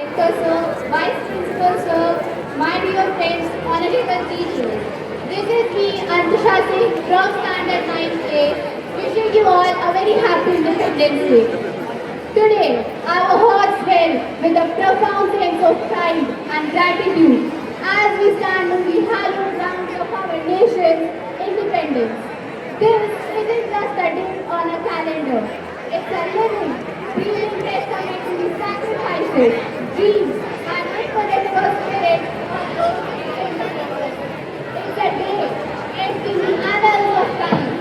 Director Sir, Vice Principal Sir, my dear friends, honorable teachers. This is me, Antusha Singh from Standard 9A, wishing you all a very happy Independence Day. Today, our hearts fill with a profound sense of pride and gratitude as we stand on the hallowed grounds of our nation's independence. This isn't just a date on a calendar. It's a living, breathing testament to the sacrifices, dreams, and incorruptible spirit of those who came before us. It's a day etched in the annals of time,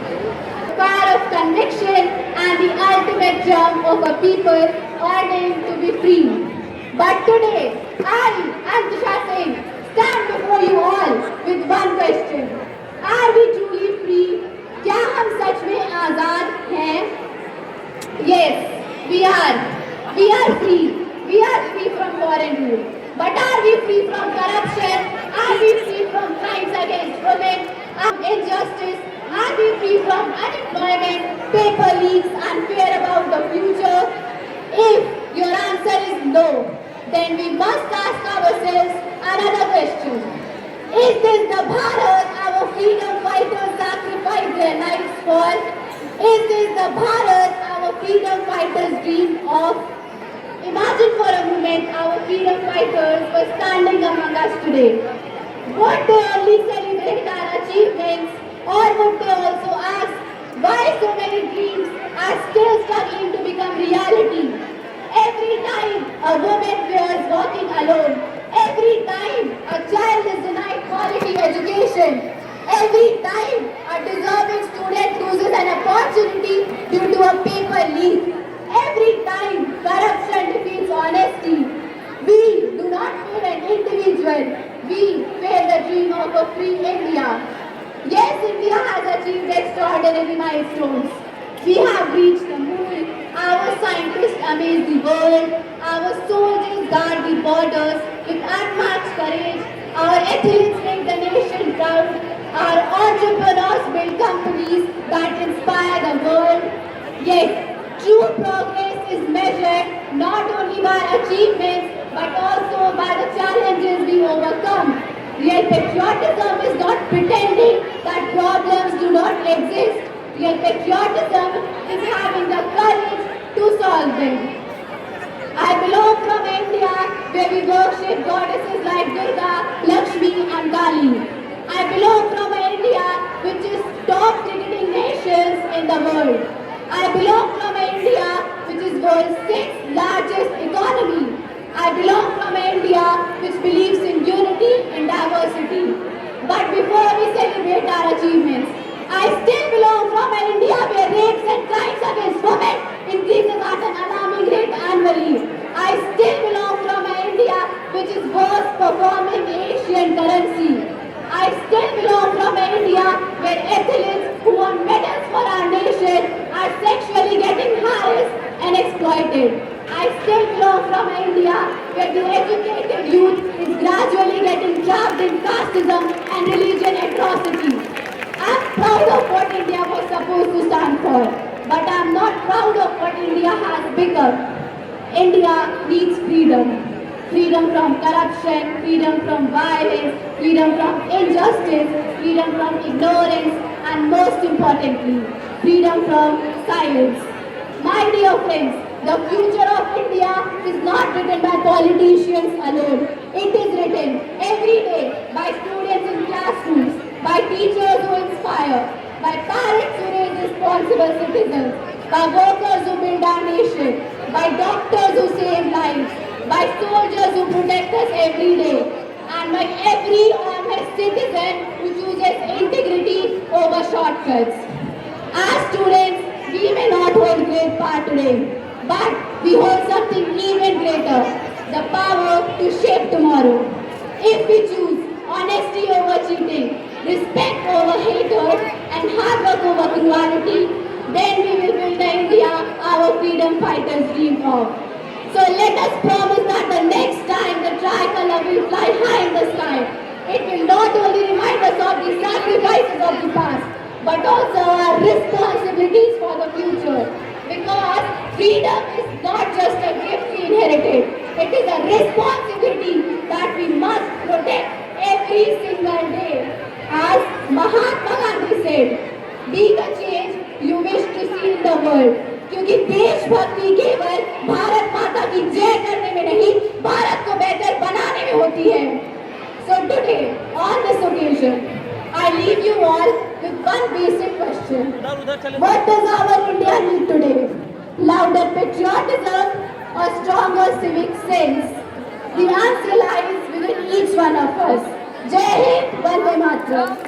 a fire of conviction, and the ultimate germ of a people yearning to be free. But today, I, Antusha Singh, stand before you all with one question. Are we truly free? क्या हम सच में आजाद हैं? Yes, we are. We are free. We are free from war and rule. But are we free from corruption? Are we free from crimes against women? Injustice? Are we free from unemployment, paper leaks, and fear about the future? If your answer is no, then we must ask ourselves another question. Is this the Bharat our freedom fighters sacrificed their lives for? Is this the Bharat our freedom fighters dream of? Imagine for a moment our freedom fighters were standing among us today. Would they only celebrate our achievements, or would they also ask why so many dreams are still struggling to become reality? Every time a woman fears walking alone, every time a child is denied quality education, every time a deserving student loses an opportunity due to a paper leak, every time corruption defeats honesty, we do not fear an individual, we fear the dream of a free India. Yes, India has achieved extraordinary milestones. We have reached the moon, our scientists amaze the world, our soldiers guard the borders with unmatched courage, our athletes make the nation proud, our entrepreneurs build companies that inspire the world. Yet, true progress is measured not only by achievements but also by the challenges we overcome. Real patriotism is not pretending that problems do not exist. Real patriotism is having the courage to solve them. I belong from India where we worship goddesses like Durga, Lakshmi and Kali. I belong from India which is top cricketing nations in the world. I belong from India which is world's sixth largest economy. I belong from India which believes in unity and diversity. But before we celebrate our achievements, I still belong from an India where rapes and crimes against women increases at an alarming rate annually. I still belong from an India which is worst performing Asian currency. I still belong from an India where athletes who won medals for our nation are sexually getting harassed and exploited. I still belong from India where the educated youth is gradually getting trapped in casteism and religion atrocity. I'm proud of what India was supposed to stand for, but I'm not proud of what India has become. India needs freedom. Freedom from corruption, freedom from violence, freedom from injustice, freedom from ignorance, and most importantly, freedom from silence. My dear friends, the future of India is not written by politicians alone. It is written every day by students in classrooms, by teachers who inspire, by parents who raise responsible citizens, by workers who build our nation, by doctors who save lives, by soldiers who protect us every day, and by every honest citizen who chooses integrity over shortcuts. As students, we may not hold great power today, but we hold something even greater, the power to shape tomorrow. If we choose honesty over cheating, respect over hatred, and hard work over cruelty, then we will build the India our freedom fighters dream of. So let us promise that the next time the tricolor will fly high in the sky, it will not only remind us of the sacrifices of the past, but also our responsibilities for the future. Because freedom is not just a gift we inherited, It is a responsibility that we must protect every single day. As Mahatma Gandhi said, be the change you wish to see in the world. क्योंकि देशभक्ति केवल भारत माता की जय करने में नहीं, भारत को बेहतर बनाने में होती है. So today, on this occasion, I leave you all with one basic question. What does our India need today? Louder patriotism or stronger civic sense? The answer lies within each one of us. Jai Hind, Vande Mataram.